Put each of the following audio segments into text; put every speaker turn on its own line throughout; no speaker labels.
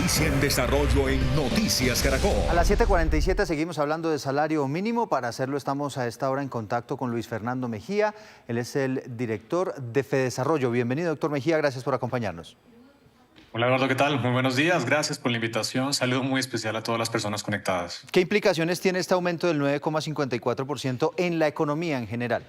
noticia en desarrollo en Noticias Caracol.
A las 7:47 seguimos hablando de salario mínimo. Para hacerlo estamos a esta hora en contacto con Luis Fernando Mejía. Él es el director de Fedesarrollo. Bienvenido, doctor Mejía, gracias por acompañarnos.
Hola Eduardo, ¿qué tal? Muy buenos días, gracias por la invitación. Saludo muy especial a todas las personas conectadas.
¿Qué implicaciones tiene este aumento del 9,54% en la economía en general?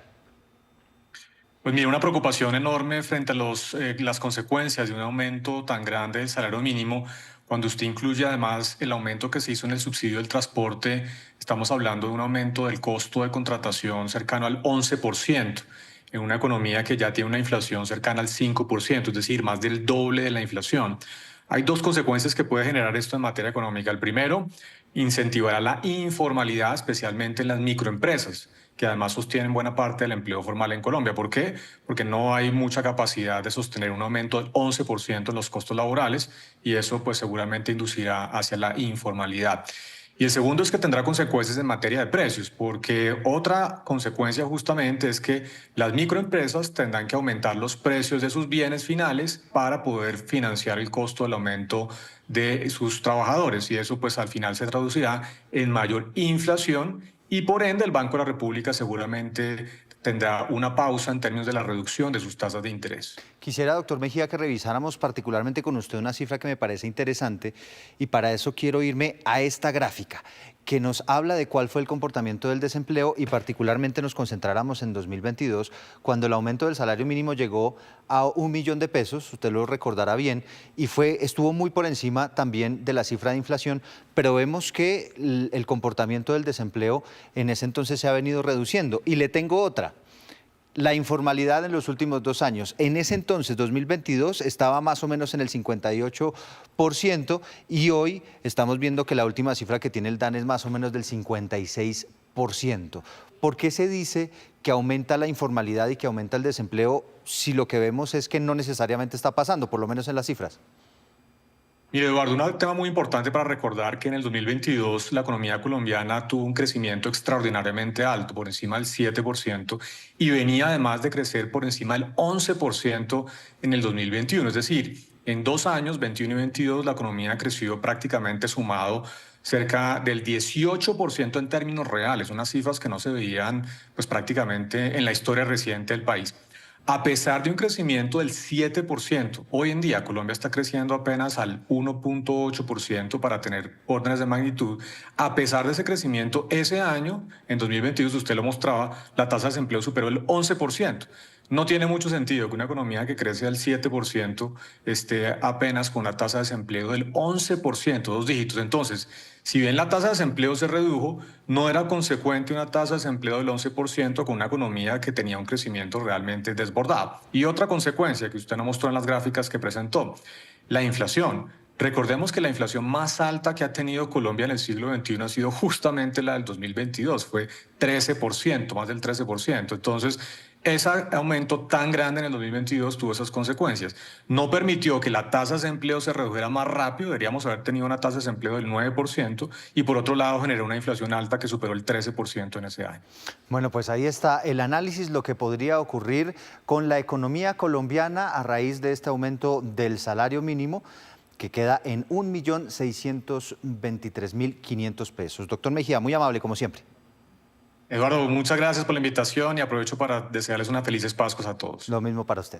Pues mira, una preocupación enorme frente a las consecuencias de un aumento tan grande del salario mínimo. Cuando usted incluye además el aumento que se hizo en el subsidio del transporte, estamos hablando de un aumento del costo de contratación cercano al 11%, en una economía que ya tiene una inflación cercana al 5%, es decir, más del doble de la inflación. Hay dos consecuencias que puede generar esto en materia económica. El primero, incentivará la informalidad, especialmente en las microempresas, que además sostienen buena parte del empleo formal en Colombia. ¿Por qué? Porque no hay mucha capacidad de sostener un aumento del 11% en los costos laborales y eso pues seguramente inducirá hacia la informalidad. Y el segundo es que tendrá consecuencias en materia de precios, porque otra consecuencia justamente es que las microempresas tendrán que aumentar los precios de sus bienes finales para poder financiar el costo del aumento de sus trabajadores y eso pues al final se traducirá en mayor inflación y por ende el Banco de la República seguramente tendrá una pausa en términos de la reducción de sus tasas de interés.
Quisiera, doctor Mejía, que revisáramos particularmente con usted una cifra que me parece interesante y para eso quiero irme a esta gráfica que nos habla de cuál fue el comportamiento del desempleo y particularmente nos concentráramos en 2022 cuando el aumento del salario mínimo llegó a 1.000.000 de pesos, usted lo recordará bien, y estuvo muy por encima también de la cifra de inflación, pero vemos que el comportamiento del desempleo en ese entonces se ha venido reduciendo. Y le tengo otra. La informalidad en los últimos 2 años. En ese entonces, 2022, estaba más o menos en el 58% y hoy estamos viendo que la última cifra que tiene el DANE es más o menos del 56%. ¿Por qué se dice que aumenta la informalidad y que aumenta el desempleo si lo que vemos es que no necesariamente está pasando, por lo menos en las cifras?
Mire, Eduardo, un tema muy importante para recordar que en el 2022 la economía colombiana tuvo un crecimiento extraordinariamente alto, por encima del 7%, y venía además de crecer por encima del 11% en el 2021. Es decir, en 2 años, 21 y 22, la economía creció prácticamente sumado cerca del 18% en términos reales, unas cifras que no se veían pues, prácticamente en la historia reciente del país. A pesar de un crecimiento del 7%, hoy en día Colombia está creciendo apenas al 1,8% para tener órdenes de magnitud. A pesar de ese crecimiento, ese año, en 2022, usted lo mostraba, la tasa de desempleo superó el 11%. No tiene mucho sentido que una economía que crece al 7% esté apenas con una tasa de desempleo del 11%, 2 dígitos. Entonces, si bien la tasa de desempleo se redujo, no era consecuente una tasa de desempleo del 11% con una economía que tenía un crecimiento realmente desbordado. Y otra consecuencia que usted no mostró en las gráficas que presentó, la inflación. Recordemos que la inflación más alta que ha tenido Colombia en el siglo XXI ha sido justamente la del 2022, fue 13%, más del 13%. Entonces, ese aumento tan grande en el 2022 tuvo esas consecuencias. No permitió que la tasa de desempleo se redujera más rápido, deberíamos haber tenido una tasa de desempleo del 9% y por otro lado generó una inflación alta que superó el 13% en ese año.
Bueno, pues ahí está el análisis, lo que podría ocurrir con la economía colombiana a raíz de este aumento del salario mínimo, que queda en 1.623.500 pesos. Doctor Mejía, muy amable como siempre.
Eduardo, muchas gracias por la invitación y aprovecho para desearles unas felices Pascuas a todos.
Lo mismo para usted.